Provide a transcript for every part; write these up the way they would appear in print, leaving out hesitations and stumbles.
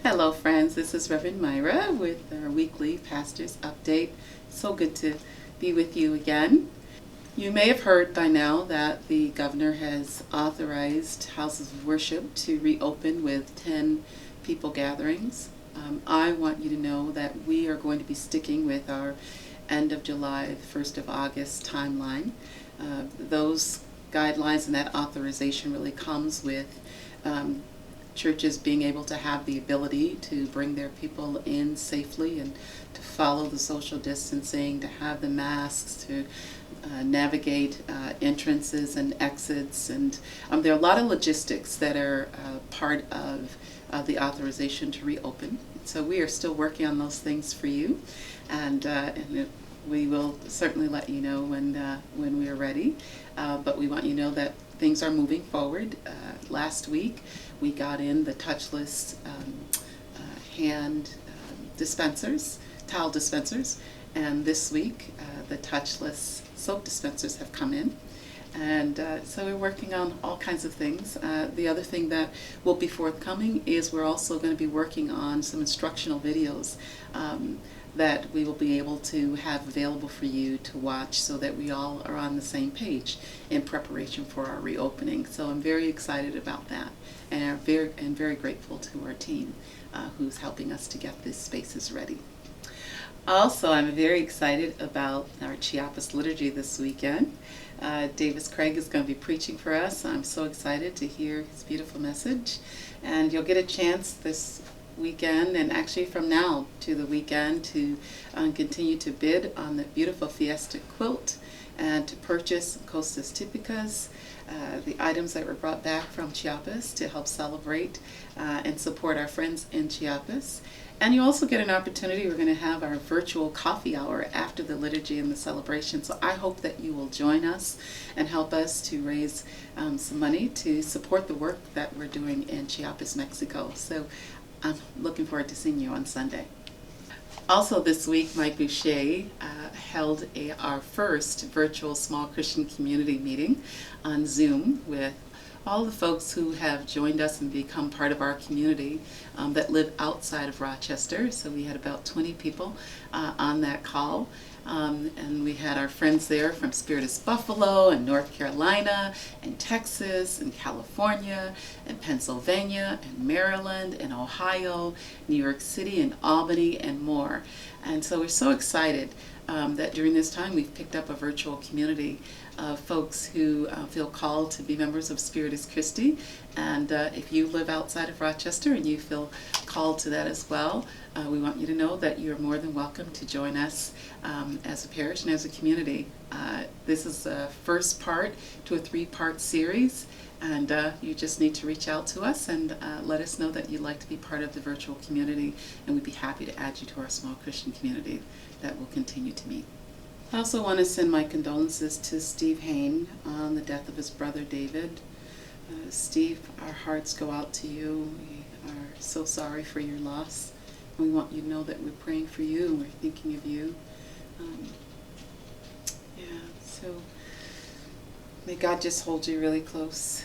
Hello friends, this is Reverend Myra with our weekly Pastor's Update. So good to be with you again. You may have heard by now that the governor has authorized houses of worship to reopen with 10 people gatherings. I want you to know that we are going to be sticking with our end of July, 1st of August timeline. Those guidelines and that authorization really comes with churches being able to have the ability to bring their people in safely and to follow the social distancing, to have the masks, to navigate entrances and exits. And there are a lot of logistics that are part of the authorization to reopen. So we are still working on those things for you, and we will certainly let you know when we are ready. But we want you to know that things are moving forward. Last week we got in the touchless hand dispensers, towel dispensers, and this week the touchless soap dispensers have come in. And so we're working on all kinds of things. The other thing that will be forthcoming is we're also going to be working on some instructional videos that we will be able to have available for you to watch so that we all are on the same page in preparation for our reopening. So I'm very excited about that, and very grateful to our team who's helping us to get these spaces ready. Also, I'm very excited about our Chiapas Liturgy this weekend. Davis Craig is going to be preaching for us. I'm so excited to hear his beautiful message, and you'll get a chance this weekend, and actually from now to the weekend, to continue to bid on the beautiful Fiesta quilt and to purchase Costas Typicas, the items that were brought back from Chiapas to help celebrate and support our friends in Chiapas. And you also get an opportunity. We're going to have our virtual coffee hour after the liturgy and the celebration. So I hope that you will join us and help us to raise some money to support the work that we're doing in Chiapas, Mexico. So I'm looking forward to seeing you on Sunday. Also this week, Mike Boucher held our first virtual small Christian community meeting on Zoom with all the folks who have joined us and become part of our community that live outside of Rochester. So we had about 20 people on that call. And we had our friends there from Spiritus Buffalo and North Carolina and Texas and California and Pennsylvania and Maryland and Ohio, New York City and Albany and more. And so we're so excited that during this time we've picked up a virtual community of folks who feel called to be members of Spiritus Christi. And if you live outside of Rochester and you feel called to that as well, we want you to know that you're more than welcome to join us as a parish and as a community. This is the first part to a 3-part series, and you just need to reach out to us and let us know that you'd like to be part of the virtual community, and we'd be happy to add you to our small Christian community that will continue to meet. I also want to send my condolences to Steve Hain on the death of his brother David. Steve, our hearts go out to you. We are so sorry for your loss. We want you to know that we're praying for you and we're thinking of you. So may God just hold you really close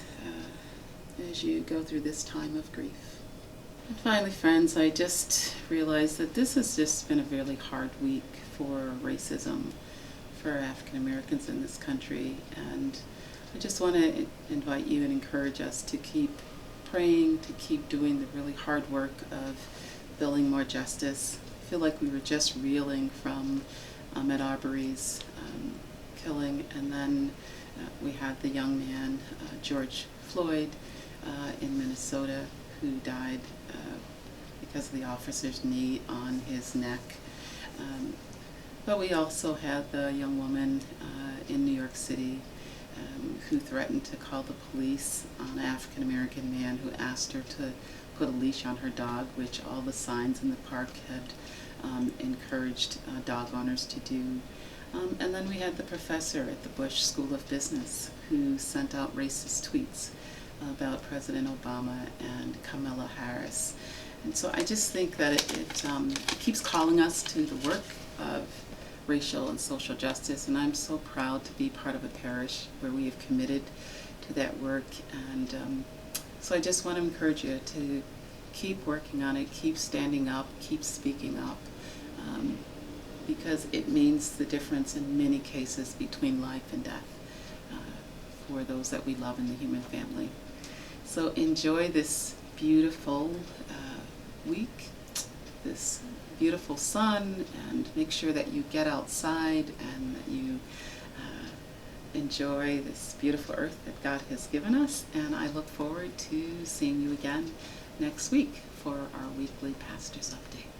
as you go through this time of grief. And finally, friends, I just realized that this has just been a really hard week for racism for African Americans in this country, and I just want to invite you and encourage us to keep praying, to keep doing the really hard work of building more justice. I feel like we were just reeling from Ahmaud Arbery's killing, and then we had the young man, George Floyd, in Minnesota, who died because of the officer's knee on his neck. But we also had the young woman in New York City who threatened to call the police on an African American man who asked her to put a leash on her dog, which all the signs in the park had encouraged dog owners to do. And then we had the professor at the Bush School of Business who sent out racist tweets about President Obama and Kamala Harris. And so I just think that it keeps calling us to the work of racial and social justice, and I'm so proud to be part of a parish where we have committed to that work. And so I just want to encourage you to keep working on it, keep standing up, keep speaking up, because it means the difference in many cases between life and death for those that we love in the human family. So enjoy this beautiful week, this beautiful sun, and make sure that you get outside and that you enjoy this beautiful earth that God has given us. And I look forward to seeing you again next week for our weekly Pastor's Update.